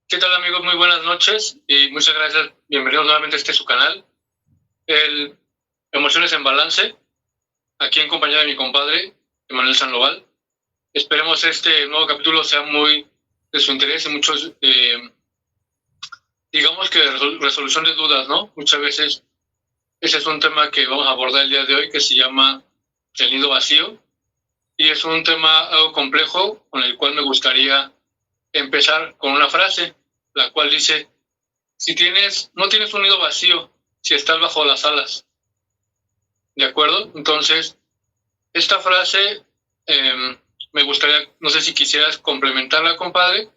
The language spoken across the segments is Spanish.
¿Qué tal, amigos? Muy buenas noches y muchas gracias. Bienvenidos nuevamente a su canal, el Emociones en Balance, aquí en compañía de mi compadre, Emanuel Sandoval. Esperemos este nuevo capítulo sea muy de su interés y muchos, digamos que resolución de dudas, ¿no? Muchas veces ese es un tema que vamos a abordar el día de hoy, que se llama el nido vacío, y es un tema algo complejo con el cual me gustaría empezar con una frase, la cual dice: no tienes un nido vacío si estás bajo las alas. ¿De acuerdo? Entonces, esta frase me gustaría, no sé si quisieras complementarla, compadre,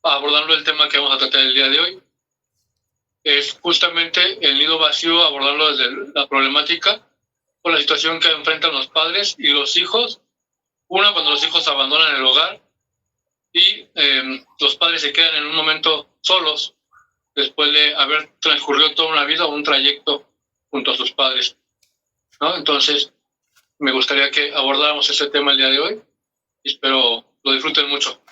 abordando el tema que vamos a tratar el día de hoy. Es justamente el nido vacío, abordarlo desde la problemática o la situación que enfrentan los padres y los hijos. Una, cuando los hijos abandonan el hogar y los padres se quedan en un momento solos después de haber transcurrido toda una vida o un trayecto junto a sus padres, ¿no? Entonces, me gustaría que abordáramos ese tema el día de hoy y espero lo disfruten mucho.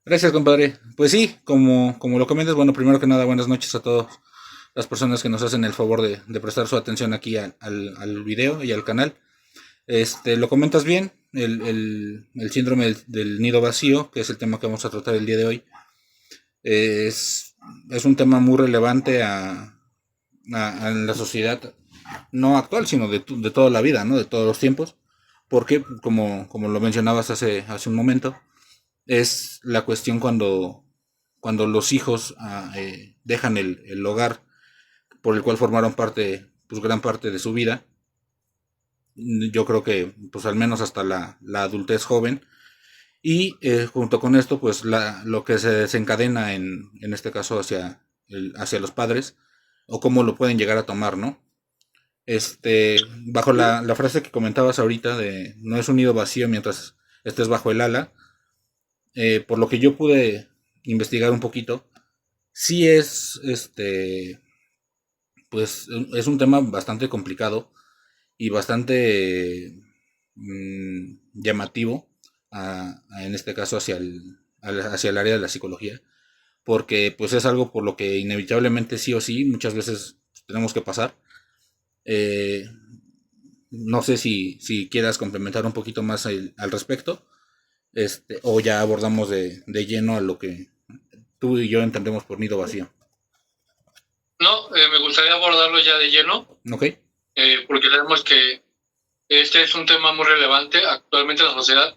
Gracias, compadre. Pues sí, como lo comentas, bueno, primero que nada, buenas noches a todas las personas que nos hacen el favor de prestar su atención aquí al video y al canal. Lo comentas bien, el síndrome del nido vacío, que es el tema que vamos a tratar el día de hoy, es, es un tema muy relevante a la sociedad, no actual, sino de toda la vida, ¿no? De todos los tiempos, porque, como lo mencionabas hace un momento, es la cuestión cuando los hijos dejan el hogar por el cual formaron parte, pues gran parte de su vida. Yo creo que pues al menos hasta la adultez joven. Y junto con esto, pues lo que se desencadena en este caso hacia los padres, o cómo lo pueden llegar a tomar, ¿no? Bajo la frase que comentabas ahorita de no es un nido vacío mientras estés bajo el ala, por lo que yo pude investigar un poquito, sí pues es un tema bastante complicado y bastante llamativo, en este caso hacia el área de la psicología, porque pues es algo por lo que inevitablemente sí o sí muchas veces tenemos que pasar. Eh, no sé si quieras complementar un poquito más al respecto, o ya abordamos de lleno a lo que tú y yo entendemos por nido vacío. No, me gustaría abordarlo ya de lleno, ¿Ok? porque sabemos que este es un tema muy relevante actualmente en la sociedad.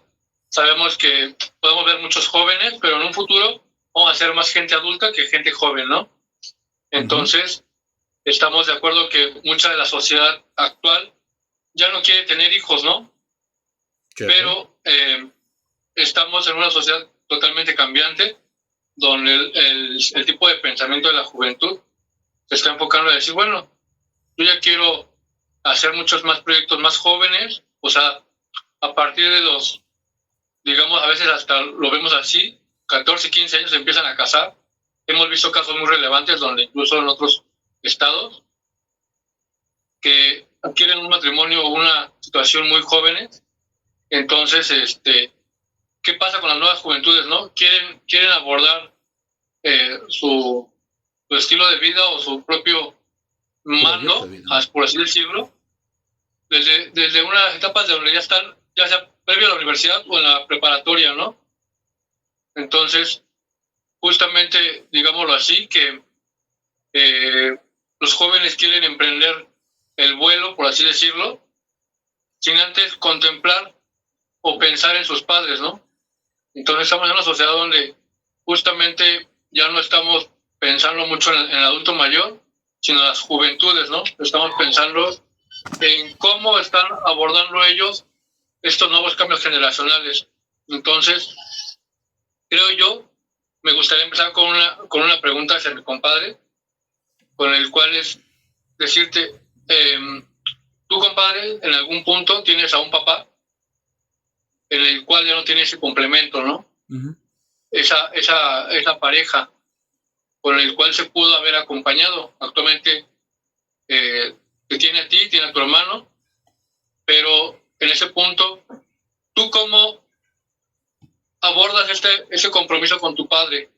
Sabemos que podemos ver muchos jóvenes, pero en un futuro vamos a ser más gente adulta que gente joven, ¿no? Ujú. Entonces, estamos de acuerdo que mucha de la sociedad actual ya no quiere tener hijos, ¿no? Cierto. Pero estamos en una sociedad totalmente cambiante, donde el tipo de pensamiento de la juventud se está enfocando a decir, bueno, yo ya quiero hacer muchos más proyectos más jóvenes, o sea, a partir de los, digamos, a veces hasta lo vemos así, 14, 15 años se empiezan a casar. Hemos visto casos muy relevantes donde incluso en otros estados que adquieren un matrimonio o una situación muy jóvenes. Entonces, ¿qué pasa con las nuevas juventudes, no? Quieren abordar su, su estilo de vida o su propio Proyecto de mando, vida, ¿no? por así decirlo, desde unas etapas de donde ya están, ya sea previo a la universidad o en la preparatoria, ¿no? Entonces, justamente, digámoslo así, que eh, los jóvenes quieren emprender el vuelo, por así decirlo, sin antes contemplar o pensar en sus padres, ¿no? Entonces estamos en una sociedad donde justamente ya no estamos pensando mucho en el adulto mayor, sino en las juventudes, ¿no? Estamos pensando en cómo están abordando ellos estos nuevos cambios generacionales. Entonces, creo yo, me gustaría empezar con una pregunta hacia mi compadre, con el cual es decirte, tú, compadre, en algún punto tienes a un papá en el cual ya no tiene ese complemento, ¿no? Ujú. Esa pareja con el cual se pudo haber acompañado. Actualmente te tiene a ti, tiene a tu hermano, pero en ese punto, ¿tú cómo abordas ese compromiso con tu padre?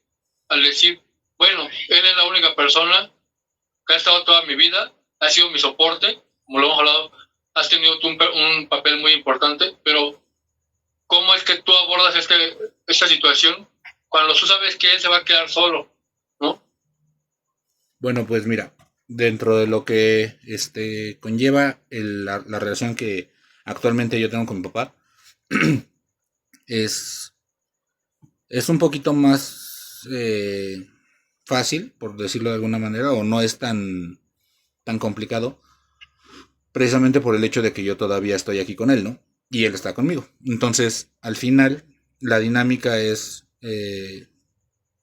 al decir, bueno, él es la única persona que ha estado toda mi vida, ha sido mi soporte, como lo hemos hablado, has tenido tú un papel muy importante, pero ¿cómo es que tú abordas esta situación cuando tú sabes que él se va a quedar solo, ¿no? Bueno, pues mira, dentro de lo que conlleva la relación que actualmente yo tengo con mi papá, es, es un poquito más fácil, por decirlo de alguna manera, o no es tan complicado, precisamente por el hecho de que yo todavía estoy aquí con él, ¿no? Y él está conmigo. Entonces, al final, la dinámica es,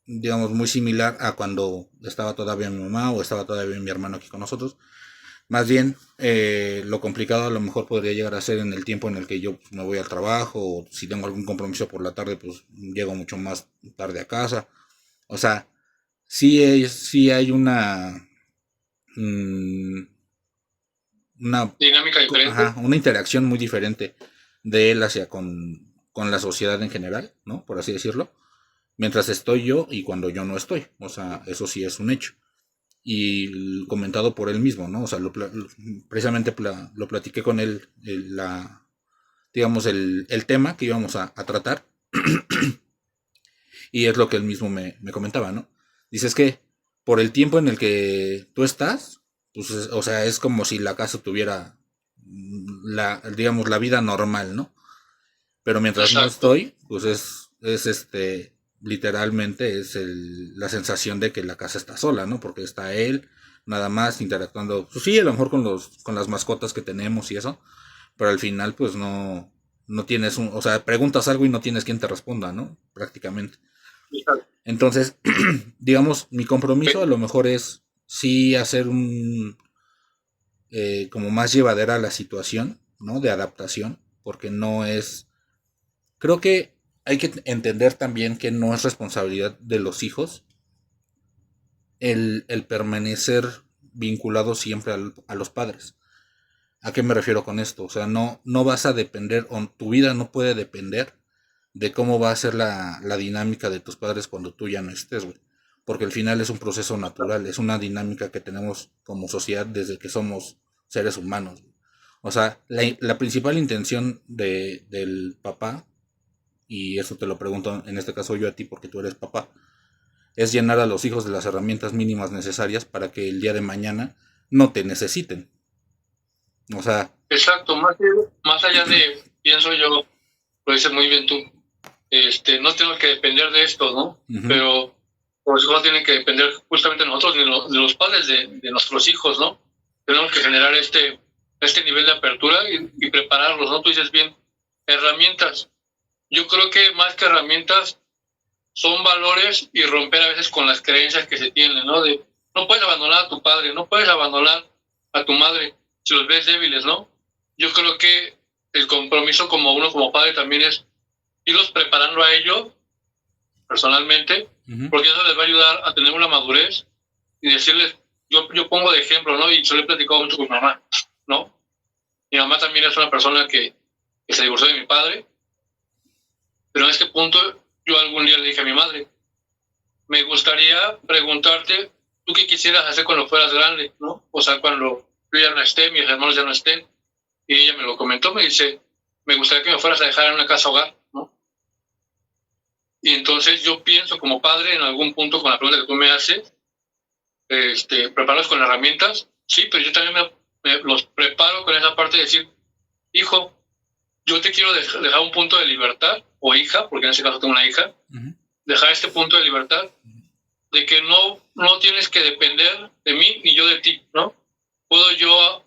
digamos, muy similar a cuando estaba todavía mi mamá o estaba todavía mi hermano aquí con nosotros. Más bien, lo complicado a lo mejor podría llegar a ser en el tiempo en el que yo me voy al trabajo, o si tengo algún compromiso por la tarde, pues llego mucho más tarde a casa. O sea, sí hay mm, una, Dinámica diferente. una interacción muy diferente de él hacia con la sociedad en general, ¿no? Por así decirlo. Mientras estoy yo y cuando yo no estoy. O sea, eso sí es un hecho. Y comentado por él mismo, ¿no? O sea, precisamente lo platiqué con él, digamos, el tema que íbamos a tratar, y es lo que él mismo me comentaba, ¿no? Dices que por el tiempo en el que tú estás, pues, o sea, es como si la casa tuviera, digamos, la vida normal, ¿no? Pero mientras no Exacto. estoy, pues literalmente es la sensación de que la casa está sola, ¿no? Porque está él, nada más interactuando, pues sí, a lo mejor con las mascotas que tenemos y eso, pero al final, pues no tienes o sea, preguntas algo y no tienes quien te responda, ¿no? Prácticamente. Exacto. Entonces, digamos, mi compromiso a lo mejor es sí hacer como más llevadera la situación, ¿no? De adaptación, porque no es. Creo que hay que entender también que no es responsabilidad de los hijos el permanecer vinculados siempre a los padres. ¿A qué me refiero con esto? O sea, no vas a depender, o tu vida no puede depender de cómo va a ser la dinámica de tus padres cuando tú ya no estés, güey. Porque al final es un proceso natural, es una dinámica que tenemos como sociedad desde que somos seres humanos, güey. O sea, la principal intención del papá, y eso te lo pregunto en este caso yo a ti porque tú eres papá, es llenar a los hijos de las herramientas mínimas necesarias para que el día de mañana no te necesiten. O sea, Exacto, más allá de, pienso yo, lo dices muy bien tú, no tenemos que depender de esto, ¿no? Pero pues no tienen que depender justamente de nosotros, de los padres de nuestros hijos, ¿no? Tenemos que generar este nivel de apertura y prepararlos, ¿no? Tú dices bien, herramientas. Yo creo que más que herramientas son valores y romper a veces con las creencias que se tienen, ¿no? De no puedes abandonar a tu padre, no puedes abandonar a tu madre si los ves débiles, ¿no? Yo creo que el compromiso como uno como padre también es irlos preparando a ellos personalmente, porque eso les va a ayudar a tener una madurez y decirles, yo pongo de ejemplo, ¿no? Y se lo he platicado mucho con mi mamá, ¿no? Mi mamá también es una persona que se divorció de mi padre, pero en este punto yo algún día le dije a mi madre, me gustaría preguntarte, ¿tú qué quisieras hacer cuando fueras grande, ¿no? O sea, cuando yo ya no esté, mis hermanos ya no estén. Y ella me lo comentó, me dice, me gustaría que me fueras a dejar en una casa hogar, ¿no? Y entonces yo pienso como padre en algún punto con la pregunta que tú me haces, prepararlos con herramientas, sí, pero yo también los preparo con esa parte de decir, hijo, yo te quiero dejar un punto de libertad, o hija, porque en ese caso tengo una hija, dejar este punto de libertad de que no tienes que depender de mí y yo de ti, ¿no? Puedo yo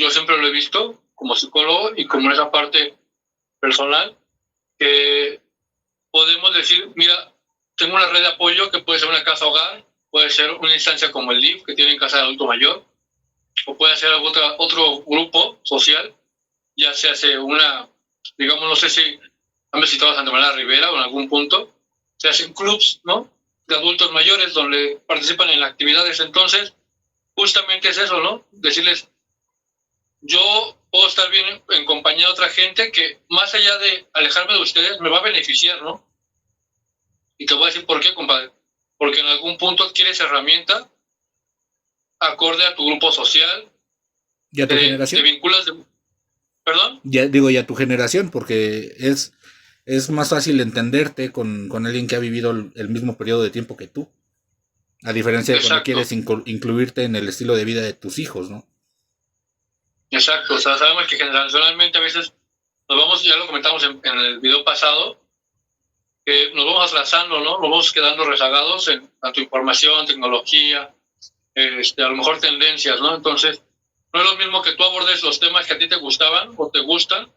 siempre lo he visto como psicólogo y como esa parte personal, que podemos decir, mira, tengo una red de apoyo que puede ser una casa hogar, puede ser una instancia como el LIF, que tiene casa de adulto mayor, o puede ser otro grupo social, ya se hace digamos, no sé si han visitado a Santa María Rivera o en algún punto, se hacen clubs, ¿no? De adultos mayores donde participan en actividades. Entonces, justamente es eso, ¿no? Decirles, yo puedo estar bien en compañía de otra gente que más allá de alejarme de ustedes me va a beneficiar, ¿no? Y te voy a decir por qué, compadre. Porque en algún punto adquieres herramienta acorde a tu grupo social. ¿Y a tu generación? Te vinculas de... ¿Perdón? Ya digo, y a tu generación, porque es más fácil entenderte con alguien que ha vivido el mismo periodo de tiempo que tú. A diferencia de cuando Exacto. quieres incluirte en el estilo de vida de tus hijos, ¿no? Exacto. O sea, sabemos que generacionalmente a veces nos vamos, ya lo comentamos en el video pasado, que nos vamos atrasando, ¿no? Nos vamos quedando rezagados en tanto información, tecnología, a lo mejor tendencias, ¿no? Entonces, no es lo mismo que tú abordes los temas que a ti te gustaban o te gustan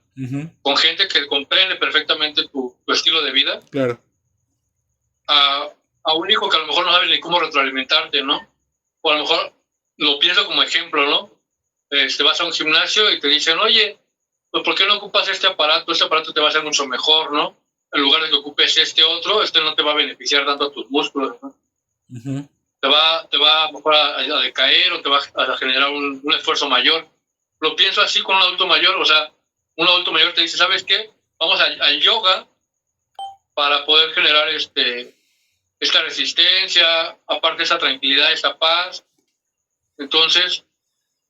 con gente que comprende perfectamente tu estilo de vida, claro, a un hijo que a lo mejor no sabe ni cómo retroalimentarte, ¿no? O a lo mejor lo pienso como ejemplo, ¿no? Vas a un gimnasio y te dicen, oye, pues ¿por qué no ocupas este aparato? Este aparato te va a hacer mucho mejor, ¿no? En lugar de que ocupes este otro, no te va a beneficiar tanto a tus músculos, ¿no? Te va a mejor a decaer o te va a generar un esfuerzo mayor. Lo pienso así con un adulto mayor, o sea, un adulto mayor te dice, ¿sabes qué? Vamos al yoga para poder generar esta resistencia, aparte esa tranquilidad, esa paz. Entonces,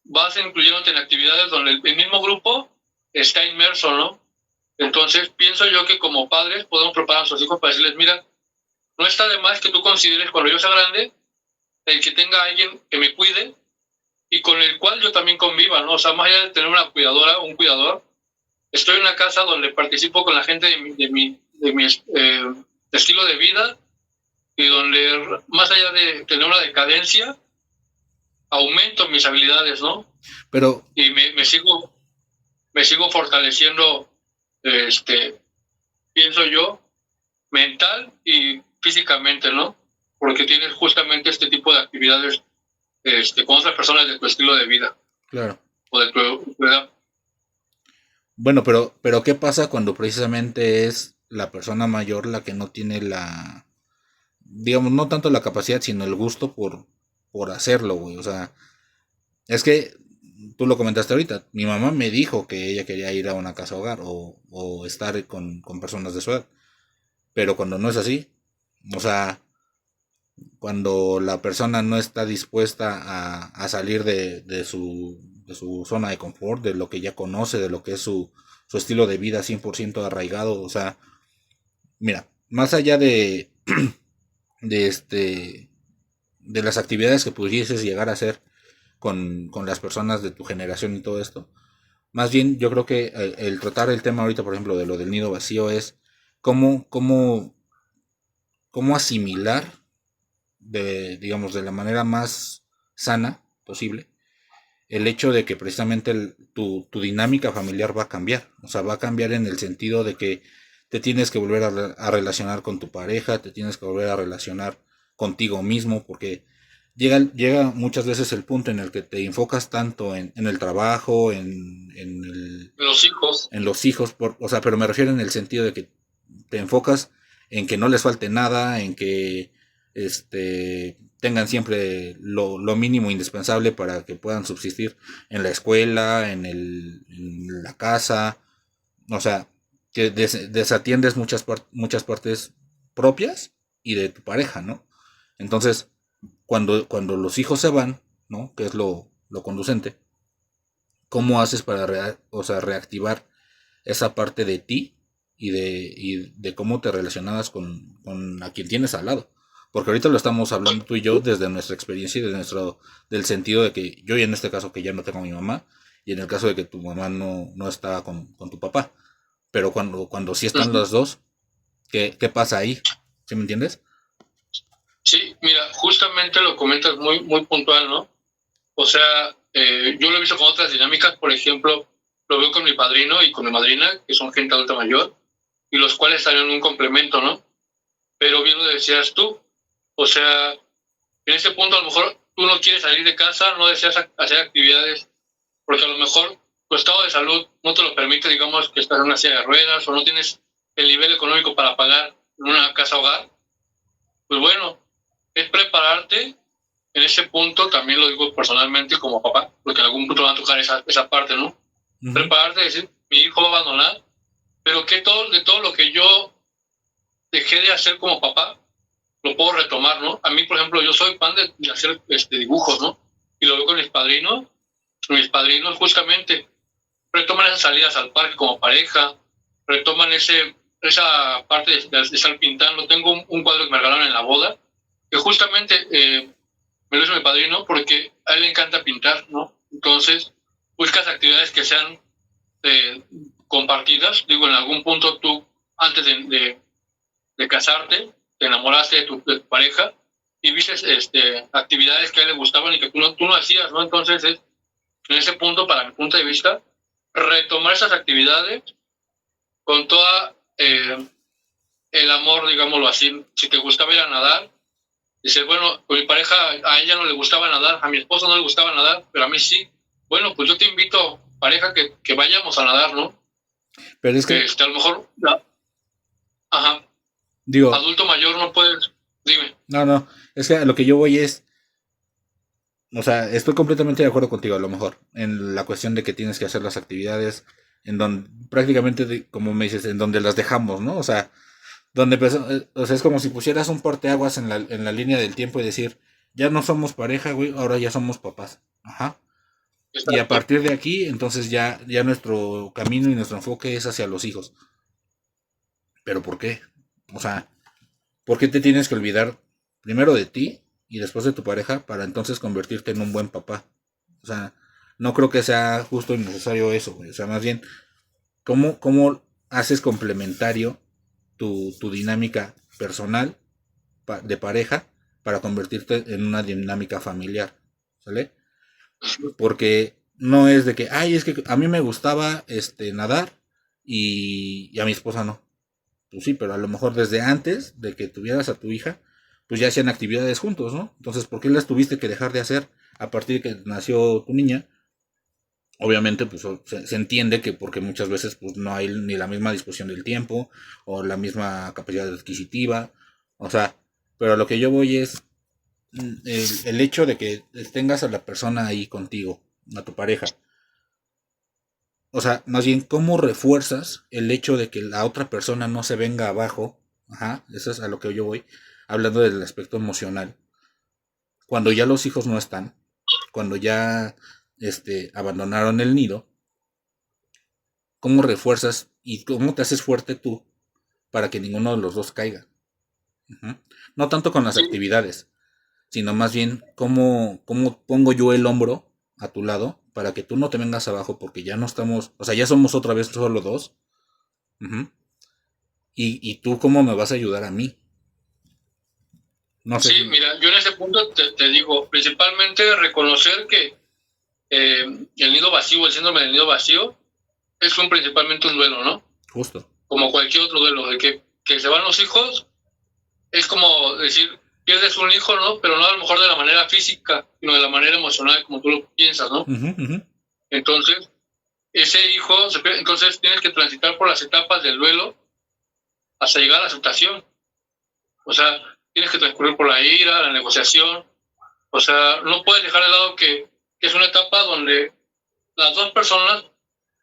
vas incluyéndote en actividades donde el mismo grupo está inmerso, ¿no? Entonces, pienso yo que como padres podemos preparar a nuestros hijos para decirles, mira, no está de más que tú consideres cuando yo sea grande, el que tenga alguien que me cuide y con el cual yo también conviva, ¿no? O sea, más allá de tener una cuidadora, un cuidador, estoy en una casa donde participo con la gente de mi estilo de vida y donde, más allá de tener una decadencia, aumento mis habilidades, ¿no? Pero... Y me sigo fortaleciendo, pienso yo, mental y físicamente, ¿no? Porque tienes justamente este tipo de actividades con otras personas de tu estilo de vida. Claro. O de tu edad. Bueno, pero ¿qué pasa cuando precisamente es la persona mayor la que no tiene la, digamos, no tanto la capacidad, sino el gusto por hacerlo, güey? O sea, es que tú lo comentaste ahorita, mi mamá me dijo que ella quería ir a una casa hogar o estar con personas de su edad, pero cuando no es así, o sea, cuando la persona no está dispuesta a salir de su zona de confort, de lo que ya conoce, de lo que es su estilo de vida 100% arraigado, o sea, mira, más allá de de las actividades que pudieses llegar a hacer con las personas de tu generación y todo esto, más bien yo creo que el tratar el tema ahorita, por ejemplo, de lo del nido vacío es cómo, cómo, cómo asimilar digamos, de la manera más sana posible, el hecho de que precisamente tu dinámica familiar va a cambiar. O sea, va a cambiar en el sentido de que te tienes que volver a relacionar con tu pareja, te tienes que volver a relacionar contigo mismo, porque llega muchas veces el punto en el que te enfocas tanto en el trabajo, Los hijos. en los hijos, o sea, pero me refiero en el sentido de que te enfocas en que no les falte nada, en que tengan siempre lo mínimo indispensable para que puedan subsistir en la escuela, en la casa, o sea, que desatiendes muchas partes propias y de tu pareja, ¿no? Entonces, cuando los hijos se van, ¿no? Que es lo conducente, ¿cómo haces para o sea, reactivar esa parte de ti y de cómo te relacionabas con a quien tienes al lado? Porque ahorita lo estamos hablando tú y yo desde nuestra experiencia y del sentido de que yo, y en este caso que ya no tengo a mi mamá, y en el caso de que tu mamá no está con tu papá. Pero cuando sí están los dos, ¿qué pasa ahí? ¿Sí me entiendes? Sí, mira, justamente lo comentas muy, muy puntual, ¿no? O sea, yo lo he visto con otras dinámicas, por ejemplo, lo veo con mi padrino y con mi madrina, que son gente adulta mayor, y los cuales están en un complemento, ¿no? Pero bien lo decías tú, o sea, en ese punto a lo mejor tú no quieres salir de casa, no deseas hacer actividades, porque a lo mejor tu estado de salud no te lo permite, digamos, que estás en una silla de ruedas o no tienes el nivel económico para pagar una casa hogar. Pues bueno, es prepararte en ese punto, también lo digo personalmente como papá, porque en algún punto va a tocar esa parte, ¿no? Prepararte y decir, mi hijo va a abandonar, pero que de todo lo que yo dejé de hacer como papá, lo puedo retomar, ¿no? A mí, por ejemplo, yo soy fan de hacer dibujos, ¿no? Y lo veo con mis padrinos. Mis padrinos justamente retoman esas salidas al parque como pareja, retoman esa parte de estar pintando. Tengo un cuadro que me regalaron en la boda, que justamente me lo hizo mi padrino porque a él le encanta pintar, ¿no? Entonces, buscas actividades que sean compartidas. Digo, en algún punto tú, antes de casarte, te enamoraste de tu pareja y viste actividades que a él le gustaban y que tú no hacías, ¿no? Entonces, en ese punto, para mi punto de vista, retomar esas actividades con toda el amor, digámoslo así. Si te gustaba ir a nadar, dices, bueno, pues mi pareja, a ella no le gustaba nadar, a mi esposa no le gustaba nadar, pero a mí sí. Bueno, pues yo te invito, pareja, que vayamos a nadar, ¿no? Pero es que... a lo mejor... Ajá. Digo... Adulto mayor no puedes... Dime. No, es que a lo que yo voy es... O sea, estoy completamente de acuerdo contigo, a lo mejor, en la cuestión de que tienes que hacer las actividades en donde, prácticamente, como me dices, en donde las dejamos, ¿no? O sea, donde o sea, es como si pusieras un parteaguas en la línea del tiempo y decir, ya no somos pareja, güey, ahora ya somos papás. Ajá. Exacto. Y a partir de aquí, entonces ya nuestro camino y nuestro enfoque es hacia los hijos. ¿Pero por qué? O sea, ¿por qué te tienes que olvidar primero de ti y después de tu pareja para entonces convertirte en un buen papá? O sea, no creo que sea justo y necesario eso, güey. O sea, más bien, ¿cómo haces complementario tu dinámica personal de pareja para convertirte en una dinámica familiar? ¿Sale? Porque no es de que, ay, es que a mí me gustaba nadar y a mi esposa no. Pues sí, pero a lo mejor desde antes de que tuvieras a tu hija, pues ya hacían actividades juntos, ¿no? Entonces, ¿por qué las tuviste que dejar de hacer a partir de que nació tu niña? Obviamente, pues se entiende que porque muchas veces pues no hay ni la misma disposición del tiempo o la misma capacidad adquisitiva, o sea, pero a lo que yo voy es el hecho de que tengas a la persona ahí contigo, a tu pareja. O sea, más bien, ¿cómo refuerzas el hecho de que la otra persona no se venga abajo? Ajá, eso es a lo que yo voy, hablando del aspecto emocional. Cuando ya los hijos no están, cuando ya abandonaron el nido, ¿cómo refuerzas y cómo te haces fuerte tú para que ninguno de los dos caiga? Ujú. No tanto con las actividades, sino más bien cómo pongo yo el hombro a tu lado para que tú no te vengas abajo porque ya no estamos, o sea, ya somos otra vez solo dos. Ujú. Y tú cómo me vas a ayudar a mí. No sé. Sí, mira, yo en ese punto te digo, principalmente reconocer que el nido vacío, el síndrome del nido vacío, es principalmente un duelo, ¿no? Justo. Como cualquier otro duelo, de que se van los hijos, es como decir, pierdes un hijo, ¿no? Pero no a lo mejor de la manera física, sino de la manera emocional, como tú lo piensas, ¿no? Entonces, ese hijo, entonces tienes que transitar por las etapas del duelo hasta llegar a la aceptación. O sea, tienes que transcurrir por la ira, la negociación. O sea, no puedes dejar de lado que es una etapa donde las dos personas,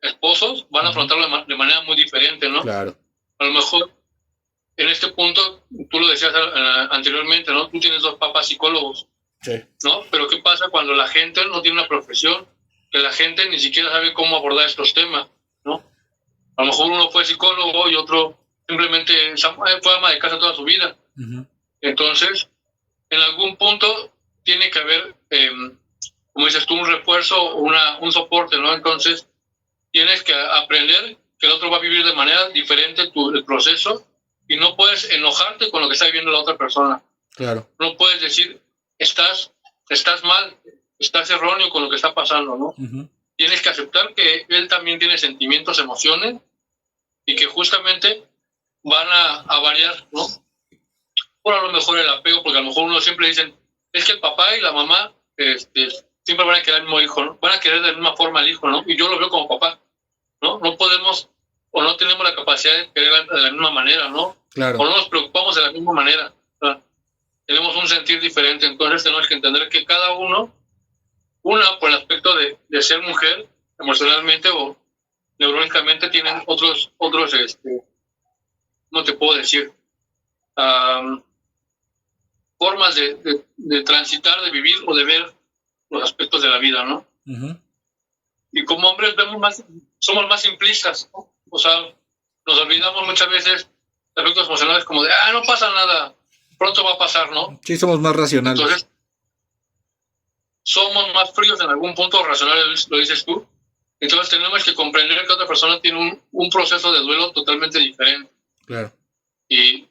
esposos, van a afrontarlo de manera muy diferente, ¿no? Claro. A lo mejor en este punto, tú lo decías anteriormente, ¿no? Tú tienes dos papás psicólogos, sí, ¿no? Pero ¿qué pasa cuando la gente no tiene una profesión? Que la gente ni siquiera sabe cómo abordar estos temas, ¿no? A lo mejor uno fue psicólogo y otro simplemente fue ama de casa toda su vida. Entonces, en algún punto tiene que haber, como dices tú, un refuerzo, un soporte, ¿no? Entonces, tienes que aprender que el otro va a vivir de manera diferente el proceso y no puedes enojarte con lo que está viviendo la otra persona. Claro. No puedes decir, estás mal, estás erróneo con lo que está pasando, ¿no? Tienes que aceptar que él también tiene sentimientos, emociones y que justamente van a variar, ¿no? Por a lo mejor el apego, porque a lo mejor uno siempre dicen, es que el papá y la mamá siempre van a querer el mismo hijo, ¿no? Van a querer de la misma forma al hijo, ¿no? Y yo lo veo como papá, ¿no? No podemos o no tenemos la capacidad de querer de la misma manera, ¿no? Claro. O no nos preocupamos de la misma manera, ¿no? Tenemos un sentir diferente, entonces tenemos que entender que cada uno, una por el aspecto de ser mujer, emocionalmente o neurológicamente, tienen otros ¿cómo te puedo decir? formas de transitar, de vivir o de ver los aspectos de la vida, ¿no? Uh-huh. Y como hombres somos más simplistas, ¿no? O sea, nos olvidamos muchas veces de aspectos emocionales como de, no pasa nada, pronto va a pasar, ¿no? Sí, somos más racionales. Entonces, somos más fríos en algún punto, racionales, lo dices tú. Entonces tenemos que comprender que otra persona tiene un proceso de duelo totalmente diferente. Claro. Y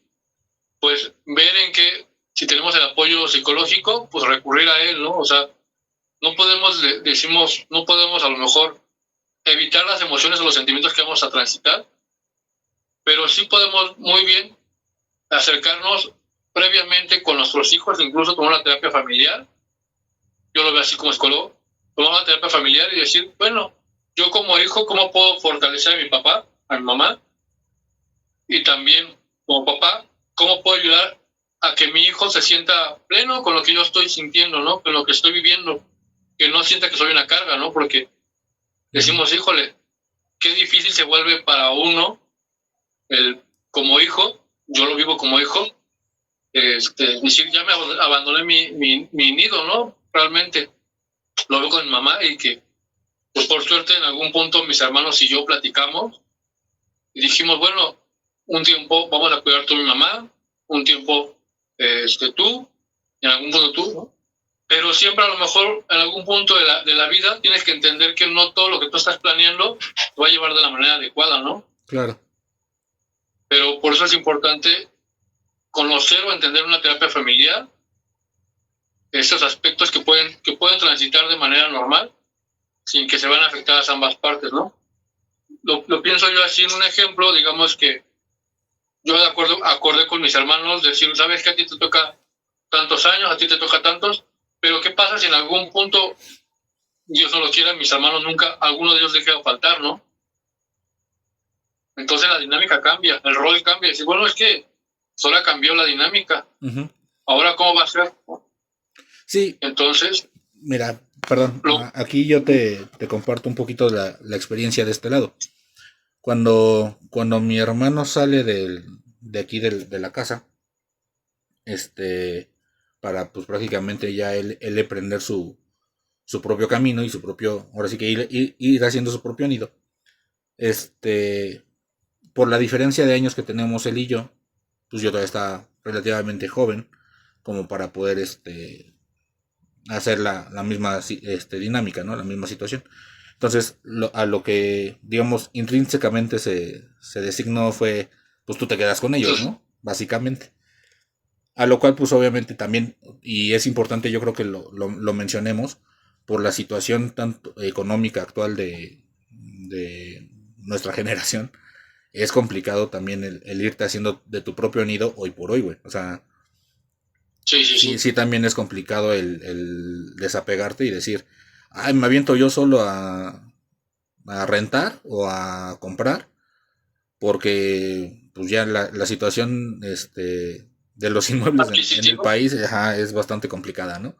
pues ver en que si tenemos el apoyo psicológico, pues recurrir a él, ¿no? O sea, no podemos a lo mejor evitar las emociones o los sentimientos que vamos a transitar, pero sí podemos muy bien acercarnos previamente con nuestros hijos, incluso tomar una terapia familiar. Yo lo veo así como psicólogo, tomar una terapia familiar y decir, bueno, yo como hijo, ¿cómo puedo fortalecer a mi papá, a mi mamá? Y también, como papá, ¿cómo puedo ayudar a que mi hijo se sienta pleno con lo que yo estoy sintiendo, ¿no? Con lo que estoy viviendo, que no sienta que soy una carga, ¿no? Porque decimos, híjole, qué difícil se vuelve para uno, como hijo, yo lo vivo como hijo, decir, ya me abandoné mi nido, ¿no? Realmente lo veo con mi mamá y que, pues por suerte, en algún punto mis hermanos y yo platicamos y dijimos, bueno, un tiempo vamos a cuidar tú a mi mamá, un tiempo tú, y en algún punto tú, ¿no? Pero siempre a lo mejor en algún punto de la vida tienes que entender que no todo lo que tú estás planeando te va a llevar de la manera adecuada, ¿no? Claro. Pero por eso es importante conocer o entender una terapia familiar, esos aspectos que pueden transitar de manera normal, sin que se vean afectadas ambas partes, ¿no? Lo pienso yo así en un ejemplo, digamos que yo acordé con mis hermanos, decir, sabes que a ti te toca tantos años, a ti te toca tantos, pero ¿qué pasa si en algún punto, Dios no lo quiera, mis hermanos nunca, alguno de ellos deje de faltar, ¿no? Entonces la dinámica cambia, el rol cambia. Decir, bueno, es que ahora cambió la dinámica. Uh-huh. Ahora, ¿cómo va a ser? Sí. Entonces... Mira, perdón, aquí yo te comparto un poquito la experiencia de este lado. Cuando mi hermano sale de aquí de la casa, para pues prácticamente ya él emprender su propio camino y su propio, ahora sí que ir haciendo su propio nido. Por la diferencia de años que tenemos él y yo, pues yo todavía estaba relativamente joven como para poder hacer la misma dinámica, ¿no? La misma situación. Entonces, a lo que, digamos, intrínsecamente se designó fue, pues tú te quedas con ellos, ¿no? Básicamente. A lo cual, pues obviamente también, y es importante, yo creo que lo mencionemos, por la situación tanto económica actual de nuestra generación, es complicado también el irte haciendo de tu propio nido hoy por hoy, güey. O sea, sí también es complicado el desapegarte y decir, ay, me aviento yo solo a rentar o a comprar, porque pues ya la situación de los inmuebles en el país es bastante complicada, ¿no?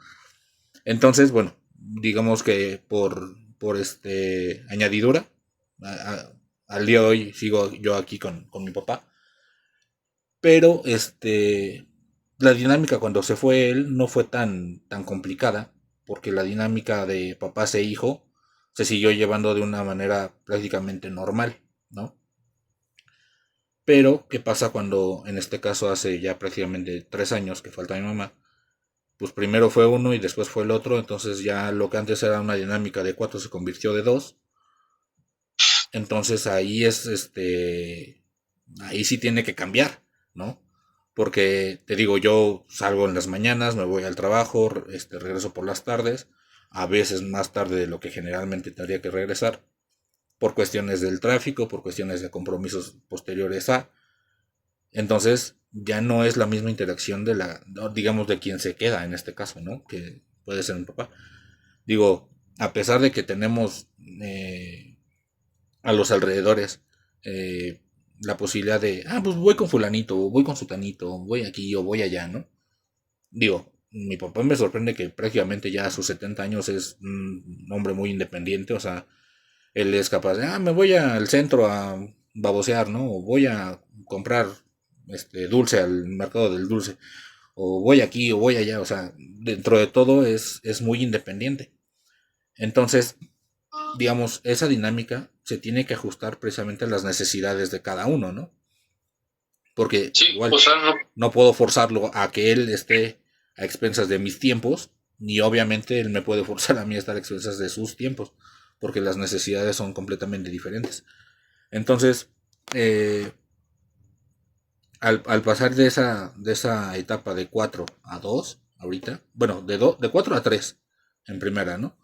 Entonces, bueno, digamos que por añadidura, al día de hoy sigo yo aquí con mi papá, pero la dinámica cuando se fue él no fue tan complicada, porque la dinámica de papás e hijo se siguió llevando de una manera prácticamente normal, ¿no? Pero, ¿qué pasa cuando, en este caso, hace ya prácticamente 3 años que falta mi mamá? Pues primero fue uno y después fue el otro, entonces ya lo que antes era una dinámica de 4 se convirtió de 2. Entonces ahí ahí sí tiene que cambiar, ¿no? Porque te digo, yo salgo en las mañanas, me voy al trabajo, regreso por las tardes, a veces más tarde de lo que generalmente tendría que regresar, por cuestiones del tráfico, por cuestiones de compromisos posteriores a. Entonces ya no es la misma interacción digamos, de quien se queda en este caso, ¿no? Que puede ser mi papá. Digo, a pesar de que tenemos a los alrededores la posibilidad de, pues voy con fulanito, voy con sutanito, voy aquí o voy allá, ¿no? Digo, mi papá me sorprende que prácticamente ya a sus 70 años es un hombre muy independiente, o sea, él es capaz de, me voy al centro a babosear, ¿no? O voy a comprar dulce al mercado del dulce. o voy aquí o voy allá, o sea, dentro de todo es muy independiente. Entonces, digamos, esa dinámica se tiene que ajustar precisamente a las necesidades de cada uno, ¿no? Porque Sí, igual o sea, no, no puedo forzarlo a que él esté a expensas de mis tiempos, ni obviamente él me puede forzar a mí a estar a expensas de sus tiempos, porque las necesidades son completamente diferentes. Entonces, eh, al pasar de esa etapa de 4 a 2 ahorita, bueno, de 4 a 3 en primera, ¿no?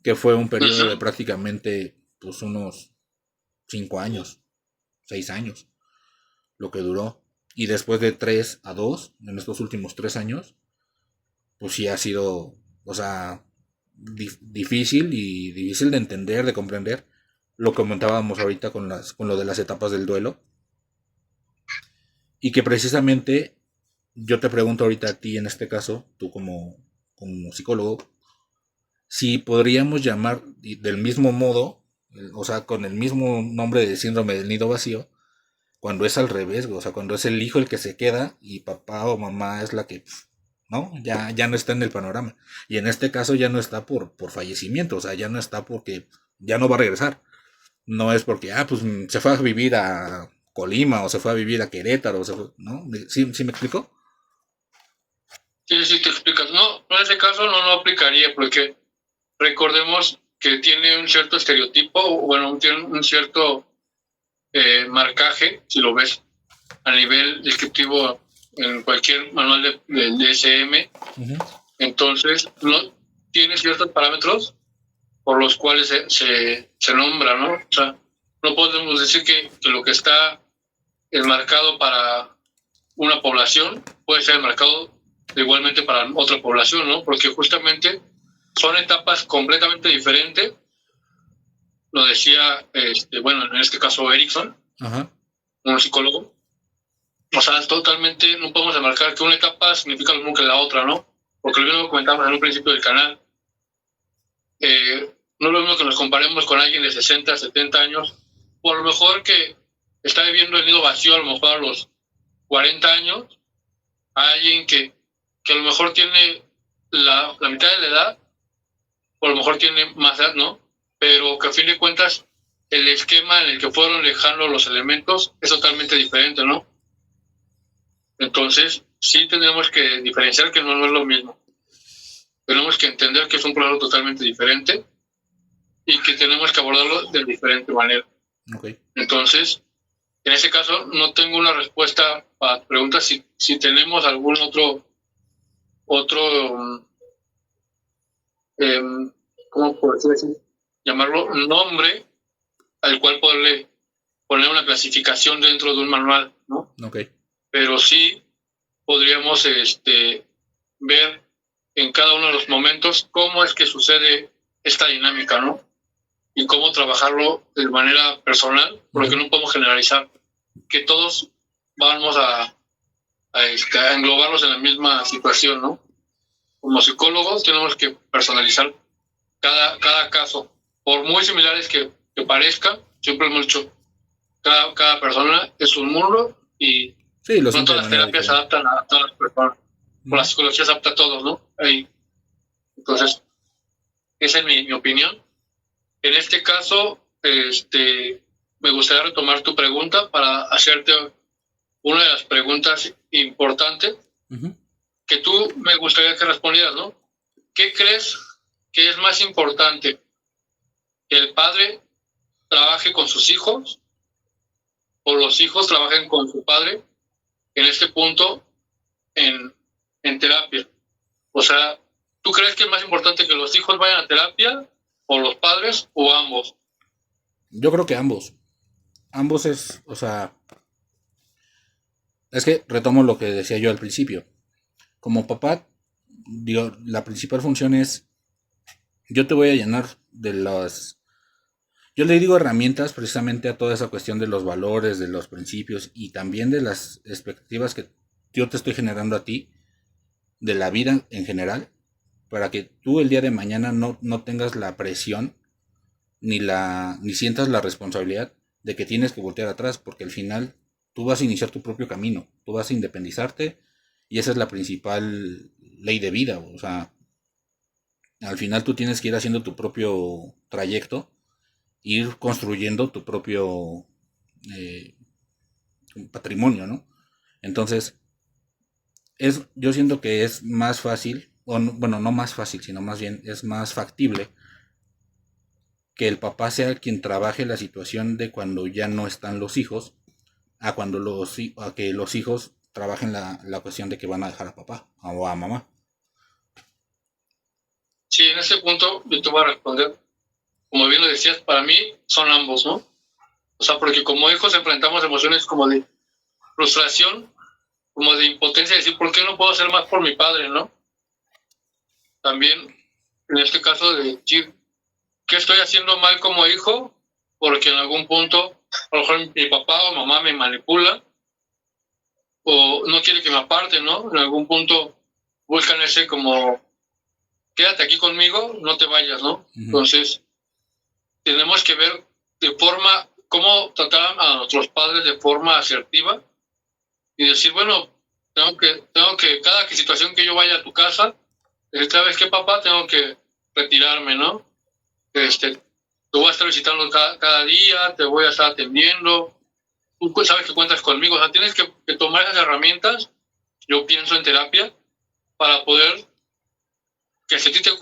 Que fue un periodo de ujú, prácticamente pues unos 5 años, 6 años, lo que duró. Y después de 3 a 2 en estos últimos 3 años, pues sí ha sido, o sea, difícil y difícil de entender, de comprender. Lo comentábamos ahorita con lo de las etapas del duelo. Y que precisamente yo te pregunto ahorita a ti en este caso, tú como psicólogo, si podríamos llamar del mismo modo, o sea, con el mismo nombre de síndrome del nido vacío, cuando es al revés, o sea, cuando es el hijo el que se queda y papá o mamá es la que, ¿no? Ya no está en el panorama. Y en este caso ya no está por fallecimiento, o sea, ya no está porque ya no va a regresar. No es porque, pues se fue a vivir a Colima o se fue a vivir a Querétaro, ¿no? ¿Sí me explico? sí, sí, te explicas. No, en ese caso no aplicaría, porque recordemos que tiene un cierto estereotipo, o bueno, tiene un cierto marcaje, si lo ves a nivel descriptivo en cualquier manual de DSM. Ujú. Entonces, no tiene ciertos parámetros por los cuales se nombra, ¿no? O sea, no podemos decir que lo que está enmarcado para una población puede ser enmarcado igualmente para otra población, ¿no? Porque justamente son etapas completamente diferentes. Lo decía, bueno, en este caso Erickson, Ajá. un psicólogo. O sea, totalmente no podemos enmarcar que una etapa significa lo mismo que la otra, ¿no? Porque lo mismo comentamos en un principio del canal. No es lo mismo que nos comparemos con alguien de 60, 70 años, o a lo mejor que está viviendo el nido vacío a lo mejor a los 40 años, a alguien que a lo mejor tiene la mitad de la edad, o a lo mejor tiene más edad, ¿no? Pero que a fin de cuentas el esquema en el que fueron dejando los elementos es totalmente diferente, ¿no? Entonces, sí tenemos que diferenciar que no es lo mismo. Tenemos que entender que es un proceso totalmente diferente y que tenemos que abordarlo de diferente manera. Ok. Entonces, en ese caso, no tengo una respuesta a preguntas si tenemos algún otro eh, ¿cómo por decir? Llamarlo nombre al cual poderle poner una clasificación dentro de un manual, ¿no? Ok. Pero sí podríamos ver en cada uno de los momentos cómo es que sucede esta dinámica, ¿no? Y cómo trabajarlo de manera personal, porque Ujú. no podemos generalizar que todos vamos a englobarlos en la misma situación, ¿no? Como psicólogos tenemos que personalizar cada caso. Por muy similares que parezcan, siempre hemos dicho, cada persona es un mundo y Sí, lo no siento de todas las manera terapias se diferente. adaptan a todas las personas. O la Ujú. psicología se adapta a todos, ¿no? Entonces, esa es mi opinión. En este caso, me gustaría retomar tu pregunta para hacerte una de las preguntas importantes Ujú. que tú me gustaría que respondieras, ¿no? ¿Qué crees que es más importante? ¿Que el padre trabaje con sus hijos o los hijos trabajen con su padre en este punto en, en terapia? O sea, ¿tú crees que es más importante que los hijos vayan a terapia o los padres o ambos? Yo creo que ambos. Ambos o sea, es que retomo lo que decía yo al principio. Como papá, digo, la principal función es, yo te voy a llenar de las, yo le digo herramientas precisamente a toda esa cuestión de los valores, de los principios y también de las expectativas que yo te estoy generando a ti, de la vida en general, para que tú el día de mañana no tengas la presión ni sientas la responsabilidad de que tienes que voltear atrás, porque al final tú vas a iniciar tu propio camino, tú vas a independizarte Y esa es la principal ley de vida, o sea, al final tú tienes que ir haciendo tu propio trayecto, ir construyendo tu propio eh, patrimonio, ¿no? Entonces, yo siento que es más fácil, bueno, no más fácil, sino más bien es más factible que el papá sea quien trabaje la situación de cuando ya no están los hijos, a que los hijos trabajen la cuestión de que van a dejar a papá o a mamá. Sí, en ese punto yo te voy a responder. Como bien lo decías, para mí son ambos, ¿no? O sea, porque como hijos enfrentamos emociones como de frustración, como de impotencia, de decir, ¿por qué no puedo hacer más por mi padre, no? También, en este caso, de decir, ¿qué estoy haciendo mal como hijo? Porque en algún punto, a lo mejor mi papá o mamá me manipula o no quiere que me aparte, ¿no? En algún punto buscan ese como, quédate aquí conmigo, no te vayas, ¿no? Entonces, tenemos que ver de forma, cómo tratar a nuestros padres de forma asertiva y decir, bueno, tengo que cada situación que yo vaya a tu casa, ¿sabes qué, papá? Tengo que retirarme, ¿no? Te voy a estar visitando cada día, te voy a estar atendiendo, tú sabes que cuentas conmigo, o sea, tienes que tomar esas herramientas, yo pienso en terapia, para poder, que si a ti te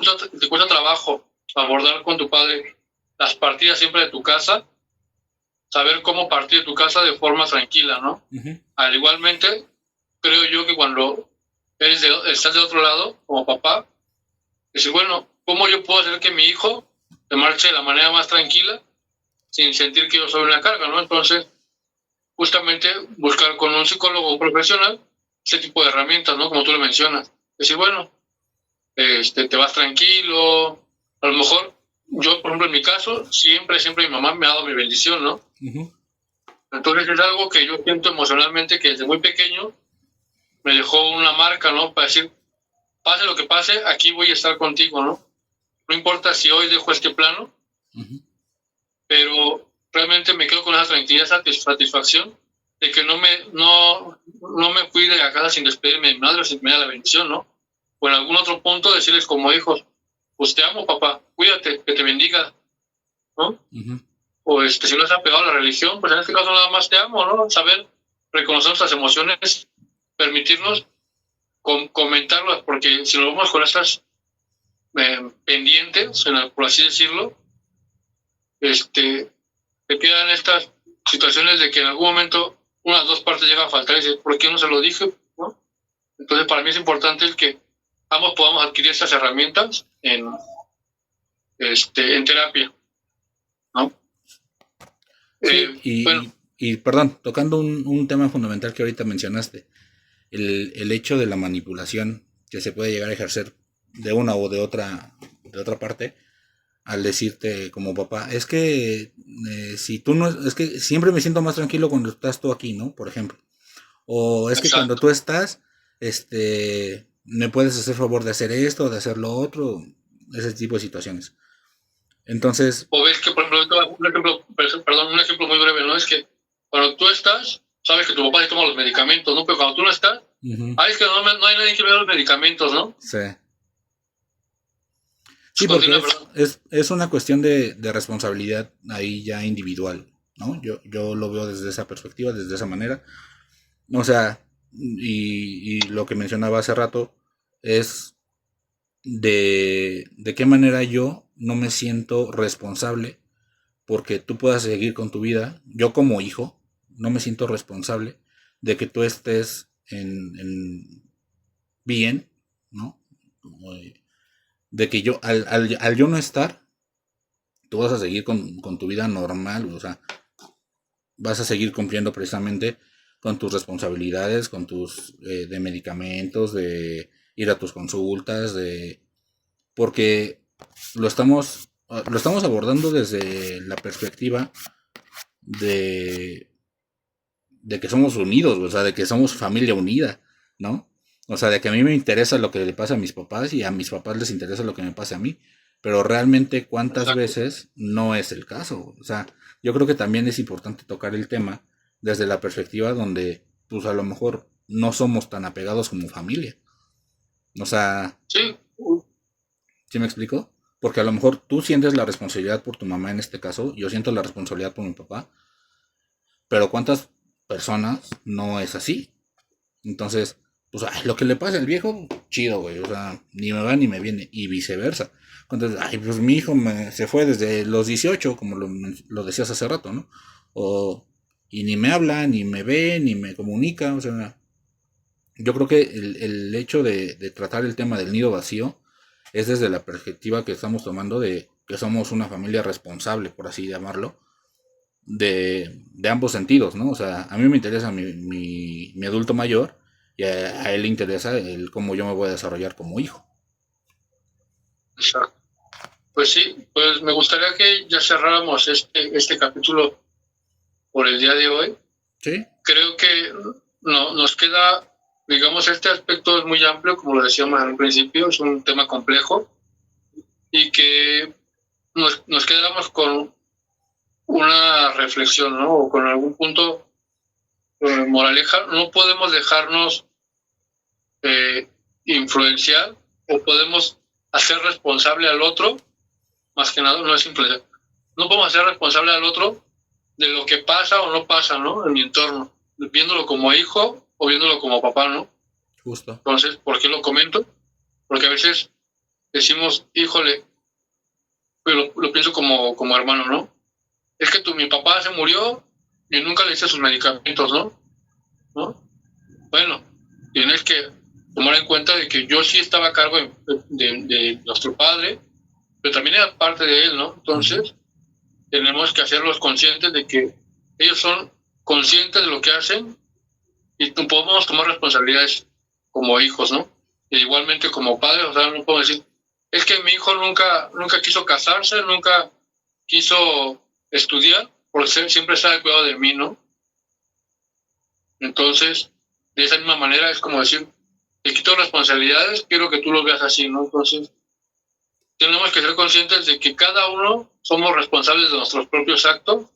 cuesta trabajo abordar con tu padre las partidas siempre de tu casa, saber cómo partir de tu casa de forma tranquila, ¿no? Al igualmente, creo yo que cuando estás del otro lado, como papá, decir, bueno, ¿cómo yo puedo hacer que mi hijo se marche de la manera más tranquila sin sentir que yo soy una carga, ¿no? Entonces, justamente buscar con un psicólogo o un profesional ese tipo de herramientas, ¿no? Como tú le mencionas. Decir, bueno, te vas tranquilo, a lo mejor yo, por ejemplo, en mi caso, siempre mi mamá me ha dado mi bendición, ¿no? Entonces es algo que yo siento emocionalmente que desde muy pequeño me dejó una marca, ¿no? Para decir, pase lo que pase, aquí voy a estar contigo, ¿no? No importa si hoy dejo este plano, pero realmente me quedo con esa tranquilidad, satisfacción de que no me fui de la casa sin despedirme de mi madre, sin que me da la bendición, ¿no? O en algún otro punto decirles como hijos, pues te amo, papá, cuídate, que te bendiga, ¿no? O si no se ha pegado a la religión, pues en este caso nada más te amo, ¿no? Saber reconocer nuestras emociones, permitirnos comentarlas, porque si lo vemos con estas pendientes, por así decirlo, te quedan estas situaciones de que en algún momento una de las dos partes llega a faltar y dice, ¿por qué no se lo dije? ¿No? Entonces para mí es importante el que ambos podamos adquirir estas herramientas en terapia, ¿no? Sí, bueno. y perdón, tocando un tema fundamental que ahorita mencionaste, el hecho de la manipulación que se puede llegar a ejercer de una o de otra parte, al decirte como papá, es que si tú no, es que siempre me siento más tranquilo cuando estás tú aquí, ¿no? Por ejemplo. O es que cuando tú estás, me puedes hacer favor de hacer esto, de hacer lo otro, ese tipo de situaciones. Entonces. O ves que, por ejemplo, un ejemplo muy breve, ¿no? Es que cuando tú estás, sabes que tu papá se toma los medicamentos, ¿no? Pero cuando tú no estás, es que no hay nadie que vea los medicamentos, ¿no? Sí. Sí, porque es una cuestión de responsabilidad ahí ya individual, ¿no? Yo lo veo desde esa perspectiva, desde esa manera. O sea, y lo que mencionaba hace rato es de qué manera yo no me siento responsable porque tú puedas seguir con tu vida. Yo como hijo no me siento responsable de que tú estés en bien, ¿no? De que yo, al yo no estar, tú vas a seguir con tu vida normal, o sea, vas a seguir cumpliendo precisamente con tus responsabilidades, con tus de medicamentos, de ir a tus consultas, porque lo estamos abordando desde la perspectiva de que somos unidos, o sea, de que somos familia unida, ¿no? O sea, de que a mí me interesa lo que le pasa a mis papás y a mis papás les interesa lo que me pasa a mí. Pero realmente, ¿cuántas veces no es el caso? O sea, yo creo que también es importante tocar el tema desde la perspectiva donde, pues a lo mejor no somos tan apegados como familia. O sea, Sí, ¿sí me explico? Porque a lo mejor tú sientes la responsabilidad por tu mamá en este caso, yo siento la responsabilidad por mi papá, pero ¿cuántas personas no es así? Entonces, pues ay, lo que le pasa al viejo, chido, güey, o sea, ni me va ni me viene, y viceversa. Entonces, ay, pues mi hijo se fue desde los 18, como lo decías hace rato, ¿no? O, y ni me habla, ni me ve, ni me comunica, o sea, yo creo que el hecho de tratar el tema del nido vacío es desde la perspectiva que estamos tomando de que somos una familia responsable, por así llamarlo, de ambos sentidos, ¿no? O sea, a mí me interesa mi adulto mayor y a él le interesa el cómo yo me voy a desarrollar como hijo. exacto. Pues sí, pues me gustaría que ya cerráramos este capítulo por el día de hoy. ¿Sí? Creo que no, nos queda, digamos, este aspecto es muy amplio, como lo decíamos al principio, es un tema complejo y que nos quedamos con una reflexión, ¿no? O con algún punto moraleja. No podemos dejarnos influenciar o podemos hacer responsable al otro, más que nada, no es influenciar. No podemos hacer responsable al otro de lo que pasa o no pasa, ¿no? En mi entorno, viéndolo como hijo o viéndolo como papá, ¿no? Justo. Entonces, ¿por qué lo comento? Porque a veces decimos, híjole, lo pienso como hermano, ¿no? Es que mi papá se murió y nunca le hice sus medicamentos, ¿no? Bueno, tienes que tomar en cuenta de que yo sí estaba a cargo de nuestro padre, pero también era parte de él, ¿no? Entonces, tenemos que hacerlos conscientes de que ellos son conscientes de lo que hacen y podemos tomar responsabilidades como hijos, ¿no? E igualmente como padres, o sea, no puedo decir, es que mi hijo nunca quiso casarse, nunca quiso estudiar, porque siempre está al cuidado de mí, ¿no? Entonces, de esa misma manera es como decir, te quito responsabilidades, quiero que tú lo veas así, ¿no? Entonces, tenemos que ser conscientes de que cada uno somos responsables de nuestros propios actos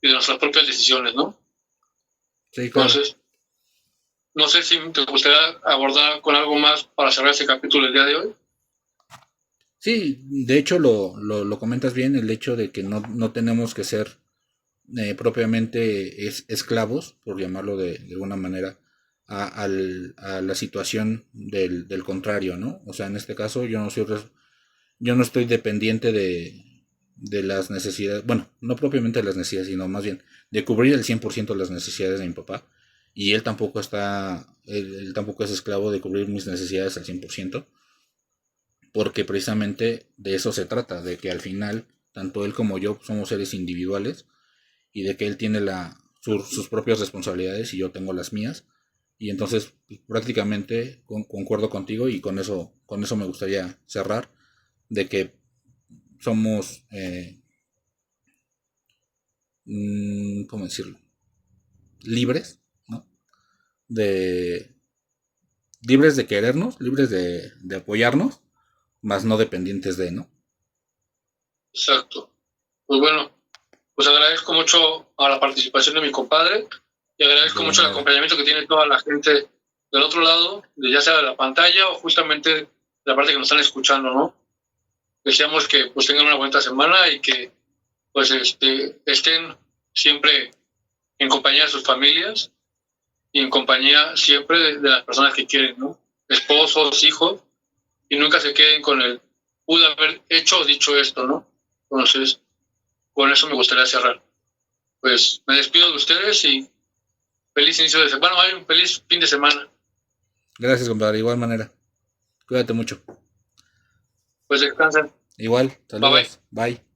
y de nuestras propias decisiones, ¿no? Sí, claro. Entonces, no sé si te gustaría abordar con algo más para cerrar este capítulo el día de hoy. Sí, de hecho lo comentas bien, el hecho de que no tenemos que ser propiamente esclavos, por llamarlo de alguna manera, a la situación del contrario, ¿no? O sea, en este caso yo no estoy dependiente de las necesidades, bueno, no propiamente de las necesidades, sino más bien de cubrir el 100% de las necesidades de mi papá. Y él tampoco es esclavo de cubrir mis necesidades al 100%, porque precisamente de eso se trata, de que al final, tanto él como yo somos seres individuales y de que él tiene sus propias responsabilidades y yo tengo las mías. Y entonces prácticamente concuerdo contigo y con eso me gustaría cerrar, de que somos, ¿cómo decirlo? Libres, ¿no? De, libres de querernos, libres de apoyarnos, más no dependientes de, ¿no? Exacto. Pues bueno, pues agradezco mucho a la participación de mi compadre y De agradezco igual mucho el manera. acompañamiento que tiene toda la gente del otro lado, ya sea de la pantalla o justamente de la parte que nos están escuchando, ¿no? Deseamos que pues tengan una buena semana y que pues estén siempre en compañía de sus familias y en compañía siempre de las personas que quieren, ¿no? Esposos, hijos, y nunca se queden con el pude haber hecho o dicho esto, ¿no? Entonces, con eso me gustaría cerrar. Pues me despido de ustedes y feliz inicio de semana. Bueno, un feliz fin de semana. Gracias, compadre, de igual manera. Cuídate mucho. Pues descansen. Igual, Bye bye. saludos. Bye.